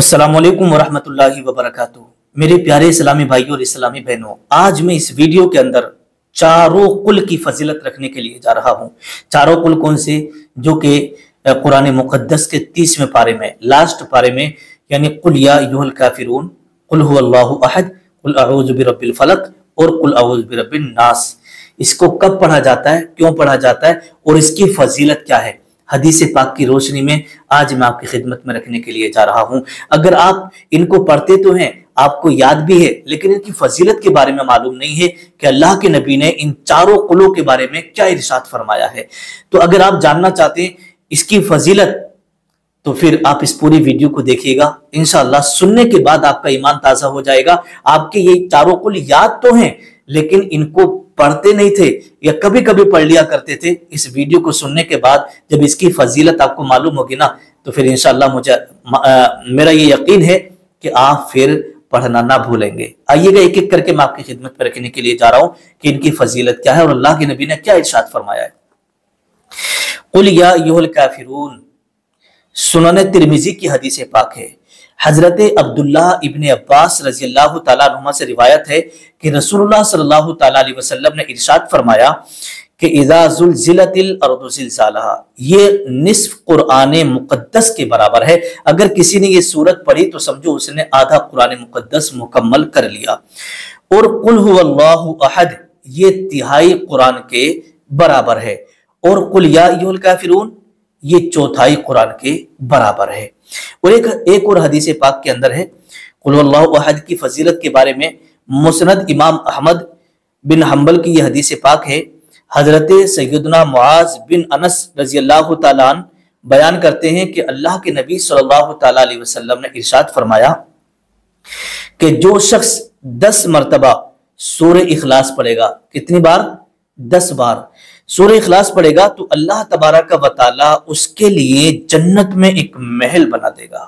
السلام علیکم ورحمۃ اللہ وبرکاتہ۔ میرے پیارے اسلامی بھائیوں اور اسلامی بہنوں، آج میں اس ویڈیو کے اندر چاروں قل کی فضیلت رکھنے کے لیے جا رہا ہوں۔ چاروں قل کون سے؟ جو کہ قرآن مقدس کے 30ویں پارے میں، لاسٹ پارے میں، یعنی قل یا ایھا الکافرون، قل هو اللہ احد، قل اعوذ برب الفلق اور قل اعوذ برب الناس۔ اس کو کب پڑھا جاتا ہے، کیوں پڑھا جاتا ہے اور اس کی فضیلت کیا ہے، حدیث پاک کی روشنی میں آج میں آپ کی خدمت میں رکھنے کے لیے جا رہا ہوں۔ اگر آپ ان کو پڑھتے تو ہیں، آپ کو یاد بھی ہے، لیکن ان کی فضیلت کے بارے میں معلوم نہیں ہے کہ اللہ کے نبی نے ان چاروں قلوں کے بارے میں کیا ارشاد فرمایا ہے۔ تو اگر آپ جاننا چاہتے ہیں اس کی فضیلت تو پھر آپ اس پوری ویڈیو کو دیکھیے گا۔ انشاءاللہ سننے کے بعد آپ کا ایمان تازہ ہو جائے گا۔ آپ کے یہ چاروں قل یاد تو ہیں لیکن ان کو پڑھتے نہیں تھے یا کبھی کبھی پڑھ لیا کرتے تھے۔ اس ویڈیو کو سننے کے بعد جب اس کی فضیلت آپ کو معلوم ہوگی نا تو پھر انشاءاللہ میرا یہ یقین ہے کہ آپ پھر پڑھنا نہ بھولیں گے۔ آئیے گا ایک ایک کر کے میں آپ کی خدمت میں رکھنے کے لیے جا رہا ہوں کہ ان کی فضیلت کیا ہے اور اللہ کے نبی نے کیا ارشاد فرمایا ہے۔ قل یا ایھا الکافرون، سنن ترمذی کی حدیث پاک ہے۔ حضرت عبداللہ ابن عباس رضی اللہ تعالیٰ عنہما سے روایت ہے کہ رسول اللہ صلی اللہ تعالیٰ علیہ وسلم نے ارشاد فرمایا کہ اذا زلزلت الارض زلزالہا، یہ نصف قرآن مقدس کے برابر ہے۔ اگر کسی نے یہ سورت پڑھی تو سمجھو اس نے آدھا قرآن مقدس مکمل کر لیا۔ اور قل هو اللہ احد، یہ تہائی قرآن کے برابر ہے۔ اور قل یا ایھا الکافرون، یہ چوتھائی قرآن کے برابر ہے۔ اور ایک اور حدیث پاک کے اندر ہے قل اللہ احد کی فضیلت کے بارے میں، مسند امام احمد بن حنبل کی یہ حدیث پاک ہے۔ حضرت سیدنا معاذ بن انس رضی اللہ تعالیٰ عنہ بیان کرتے ہیں کہ اللہ کے نبی صلی اللہ تعالیٰ علیہ وسلم نے ارشاد فرمایا کہ جو شخص 10 مرتبہ سورہ اخلاص پڑھے گا، کتنی بار؟ 10 بار سورہ اخلاص پڑھے گا تو اللہ تبارک و تعالیٰ اس کے لیے جنت میں ایک محل بنا دے گا۔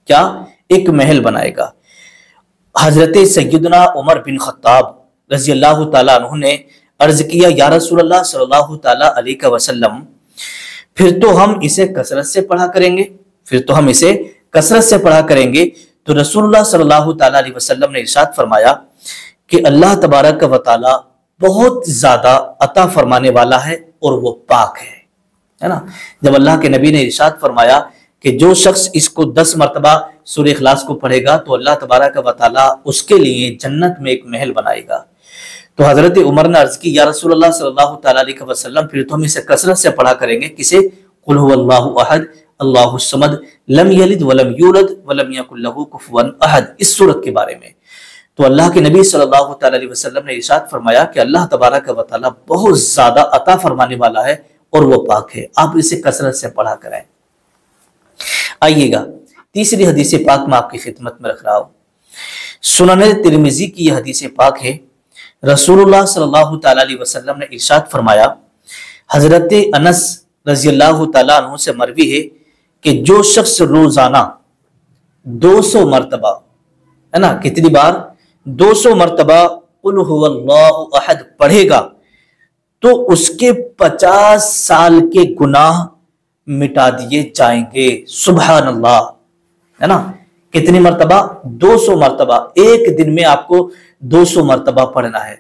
کیا؟ ایک محل بنائے گا۔ حضرت سیدنا عمر بن خطاب رضی اللہ تعالیٰ عنہ نے عرض کیا یا رسول اللہ صلی اللہ تعالیٰ علیہ وسلم، پھر تو ہم اسے کثرت سے پڑھا کریں گے، پھر تو ہم اسے کثرت سے پڑھا کریں گے۔ تو رسول اللہ صلی اللہ تعالیٰ علیہ وسلم نے ارشاد فرمایا کہ اللہ تبارک و تعالیٰ بہت زیادہ عطا فرمانے والا ہے اور وہ پاک ہے نا۔ جب اللہ کے نبی نے ارشاد فرمایا کہ جو شخص اس کو 10 مرتبہ سورہ اخلاص کو پڑھے گا تو اللہ تبارک و تعالیٰ اس کے لیے جنت میں ایک محل بنائے گا، تو حضرت عمر نے عرض کی یا رسول اللہ صلی اللہ تعالیٰ علیہ وسلم، پھر تو ہم اسے کثرت سے پڑھا کریں گے۔ کسے؟ قل هو اللہ احد اللہ الصمد لم یلد ولم یولد ولم یکن لہ کفوا احد، اس سورت کے بارے میں۔ تو اللہ کے نبی صلی اللہ تعالیٰ علیہ وسلم نے ارشاد فرمایا کہ اللہ تبارک و تعالیٰ بہت زیادہ عطا فرمانے والا ہے اور وہ پاک ہے، آپ اسے کثرت سے پڑھا کریں۔ آئیے گا تیسری حدیث پاک میں آپ کی خدمت میں رکھ رہا ہوں۔ سنن ترمذی کی یہ حدیث پاک ہے۔ رسول اللہ صلی اللہ تعالیٰ علیہ وسلم نے ارشاد فرمایا، حضرت انس رضی اللہ تعالیٰ عنہ سے مروی ہے کہ جو شخص روزانہ 200 مرتبہ، ہے نا، کتنی بار؟ 200 مرتبہ قل هو اللہ احد پڑھے گا تو اس کے 50 سال کے گناہ مٹا دیے جائیں گے۔ سبحان اللہ، ہے نا، کتنی مرتبہ؟ 200 مرتبہ، ایک دن میں آپ کو 200 مرتبہ پڑھنا ہے۔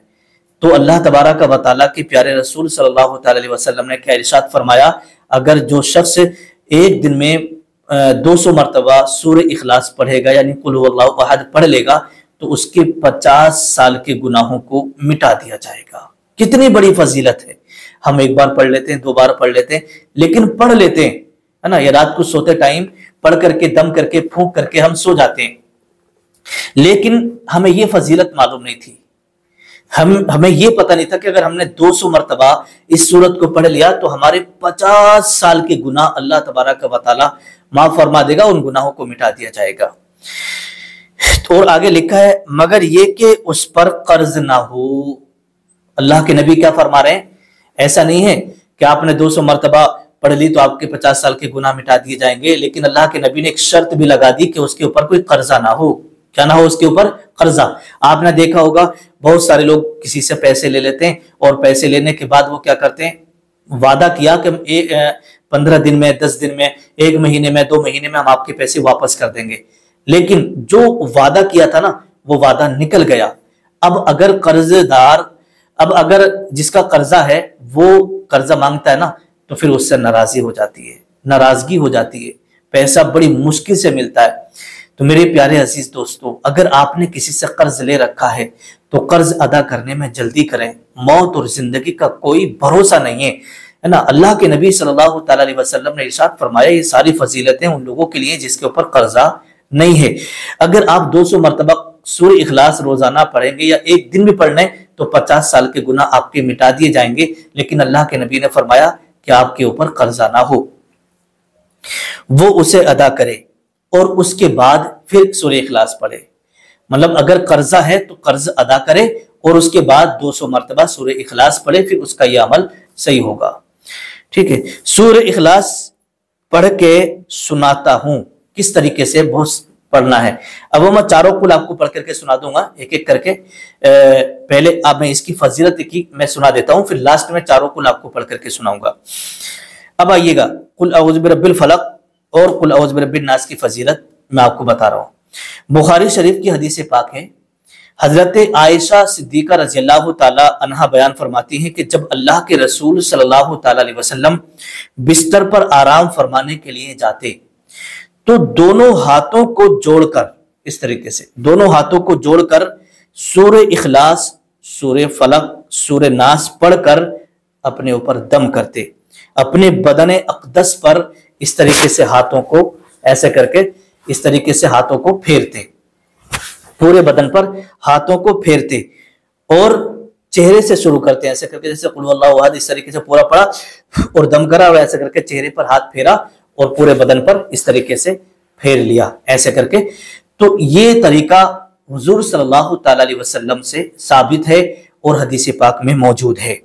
تو اللہ تبارک و تعالیٰ کے پیارے رسول صلی اللہ تعالیٰ علیہ وسلم نے کیا ارشاد فرمایا، اگر جو شخص ایک دن میں 200 مرتبہ سورہ اخلاص پڑھے گا، یعنی قل هو اللہ احد پڑھ لے گا تو اس کے 50 سال کے گناہوں کو مٹا دیا جائے گا۔ کتنی بڑی فضیلت ہے۔ ہم ایک بار پڑھ لیتے ہیں، 2 بار پڑھ لیتے ہیں، لیکن پڑھ لیتے ہیں، ہے نا، یہ رات کو سوتے ٹائم پڑھ کر کے دم کر کے پھونک کر کے ہم سو جاتے ہیں، لیکن ہمیں یہ فضیلت معلوم نہیں تھی۔ ہمیں یہ پتہ نہیں تھا کہ اگر ہم نے 200 مرتبہ اس سورت کو پڑھ لیا تو ہمارے 50 سال کے گناہ اللہ تبارک و تعالیٰ معاف فرما دے گا، ان گناہوں کو مٹا دیا جائے گا۔ اور آگے لکھا ہے مگر یہ کہ اس پر قرض نہ ہو۔ اللہ کے نبی کیا فرما رہے ہیں؟ ایسا نہیں ہے کہ آپ نے 200 مرتبہ پڑھ لی تو آپ کے 50 سال کے گناہ مٹا دیے جائیں گے، لیکن اللہ کے نبی نے ایک شرط بھی لگا دی کہ اس کے اوپر کوئی قرضہ نہ ہو۔ کیا نہ ہو اس کے اوپر؟ قرضہ۔ آپ نے دیکھا ہوگا بہت سارے لوگ کسی سے پیسے لے لیتے ہیں اور پیسے لینے کے بعد وہ کیا کرتے ہیں، وعدہ کیا کہ 15 دن میں، 10 دن میں، 1 مہینے میں، 2 مہینے میں ہم آپ کے پیسے واپس کر دیں گے، لیکن جو وعدہ کیا تھا نا وہ وعدہ نکل گیا۔ اب اگر جس کا قرضہ ہے وہ قرضہ مانگتا ہے نا تو پھر اس سے ناراضی ہو جاتی ہے، ناراضگی ہو جاتی ہے، پیسہ بڑی مشکل سے ملتا ہے۔ تو میرے پیارے عزیز دوستو، اگر آپ نے کسی سے قرض لے رکھا ہے تو قرض ادا کرنے میں جلدی کریں، موت اور زندگی کا کوئی بھروسہ نہیں ہے نا۔ اللہ کے نبی صلی اللہ تعالی علیہ وسلم نے ارشاد فرمایا یہ ساری فضیلتیں ان لوگوں کے لیے جس کے اوپر قرضہ نہیں ہے۔ اگر آپ 200 مرتبہ سورہ اخلاص روزانہ پڑھیں گے یا ایک دن بھی پڑھ لیں تو 50 سال کے گناہ آپ کے مٹا دیے جائیں گے، لیکن اللہ کے نبی نے فرمایا کہ آپ کے اوپر قرضہ نہ ہو، وہ اسے ادا کرے اور اس کے بعد پھر سورہ اخلاص پڑھے۔ مطلب اگر قرضہ ہے تو قرض ادا کرے اور اس کے بعد 200 مرتبہ سورہ اخلاص پڑھے، پھر اس کا یہ عمل صحیح ہوگا۔ ٹھیک ہے، سورہ اخلاص پڑھ کے سناتا ہوں، کس طریقے سے بہت پڑھنا ہے۔ اب میں چاروں کل آپ کو پڑھ کر کے سنا دوں گا ایک ایک کر کے۔ پہلے اب میں اس کی فضیلت کی میں سنا دیتا ہوں، پھر لاسٹ میں چاروں کل آپ کو پڑھ کر کے سناؤں گا۔ اب آئیے گا، قل اعوذ برب الفلق اور قل اعوذ برب الناس کی فضیلت میں آپ کو بتا رہا ہوں۔ بخاری شریف کی حدیث پاک ہے، حضرت عائشہ صدیقہ رضی اللہ تعالی عنہا بیان فرماتی ہیں کہ جب اللہ کے رسول صلی اللہ تعالی علیہ وسلم بستر پر آرام فرمانے کے لیے جاتے تو دونوں ہاتھوں کو جوڑ کر، اس طریقے سے دونوں ہاتھوں کو جوڑ کر سورہ اخلاص، سورہ فلق، سورہ ناس پڑھ کر اپنے اوپر دم کرتے، اپنے بدن اقدس پر اس طریقے سے ہاتھوں کو ایسے کر کے اس طریقے سے ہاتھوں کو پھیرتے، پورے بدن پر ہاتھوں کو پھیرتے اور چہرے سے شروع کرتے ہیں، ایسے کر کے جیسے قل هو اللہ احد، اس طریقے سے پورا پڑھا اور دم کرا اور ایسے کر کے چہرے پر ہاتھ پھیرا اور پورے بدن پر اس طریقے سے پھیر لیا ایسے کر کے۔ تو یہ طریقہ حضور صلی اللہ تعالی علیہ وسلم سے ثابت ہے اور حدیث پاک میں موجود ہے۔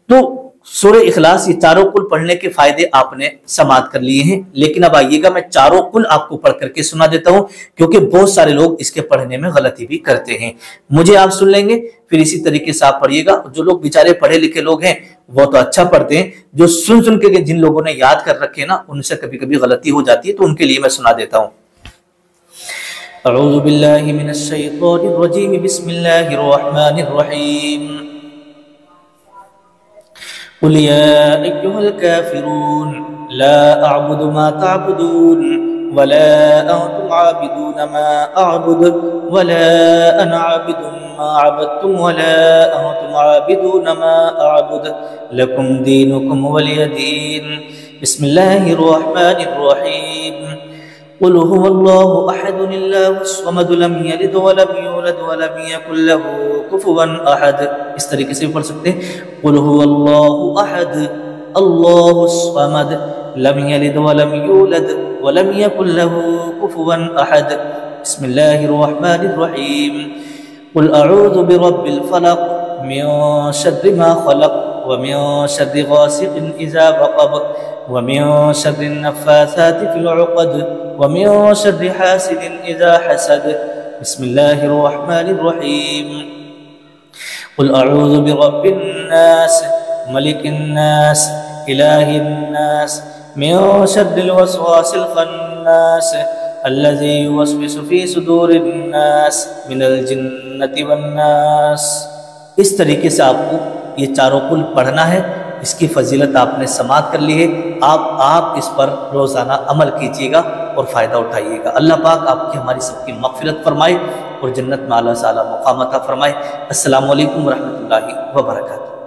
تو سورہ اخلاص یہ چاروں کل پڑھنے کے فائدے آپ نے سماعت کر لیے ہیں، لیکن اب آئیے گا میں چاروں کل آپ کو پڑھ کر کے سنا دیتا ہوں، کیونکہ بہت سارے لوگ اس کے پڑھنے میں غلطی بھی کرتے ہیں۔ مجھے آپ سن لیں گے، پھر اسی طریقے سے آپ پڑھیے گا۔ جو لوگ بیچارے پڑھے لکھے لوگ ہیں وہ تو اچھا پڑھتے ہیں، جو سن کے جن لوگوں نے یاد کر رکھے نا ان سے کبھی کبھی غلطی ہو جاتی ہے، تو ان کے لیے میں سنا دیتا ہوں۔ اعوذ باللہ من الشیطان الرجیم، بسم اللہ الرحمن الرحیم۔ قل يا أيها الكافرون لا أعبد ما تعبدون ولا أنتم عابدون ما أعبد ولا أنا عابد ما عبدتم ولا أنتم عابدون ما أعبد لكم دينكم ولي دين۔ بسم الله الرحمن الرحيم۔ قل هو الله أحد الله الصمد لم يلد ولم يولد ولم يكن له كفوا أحد۔ اس طریقے سے بھی پڑھ سکتے ہیں، قل هو الله أحد الله الصمد لم يلد ولم يولد ولم يكن له كفوا أحد۔ بسم الله الرحمن الرحيم۔ قل أعوذ برب الفلق من شر ما خلق ومن شر غاسق إذا وقب ومن شر النفاثات في العقد ومن شر حاسد إذا حسد۔ بسم الله الرحمن الرحيم۔ قل أعوذ برب الناس ملك الناس إله الناس من شر الوسواس الخناس الذي يوسوس في صدور الناس من الجنة والناس۔ اس طریقے سے آپ کو یہ چاروں کل پڑھنا ہے، اس کی فضیلت آپ نے سماعت کر لی ہے۔ آپ اس پر روزانہ عمل کیجیے گا اور فائدہ اٹھائیے گا۔ اللہ پاک آپ کی ہماری سب کی مغفرت فرمائے اور جنت میں اعلیٰ سے اعلیٰ مقام عطا فرمائے۔ السلام علیکم ورحمۃ اللہ وبرکاتہ۔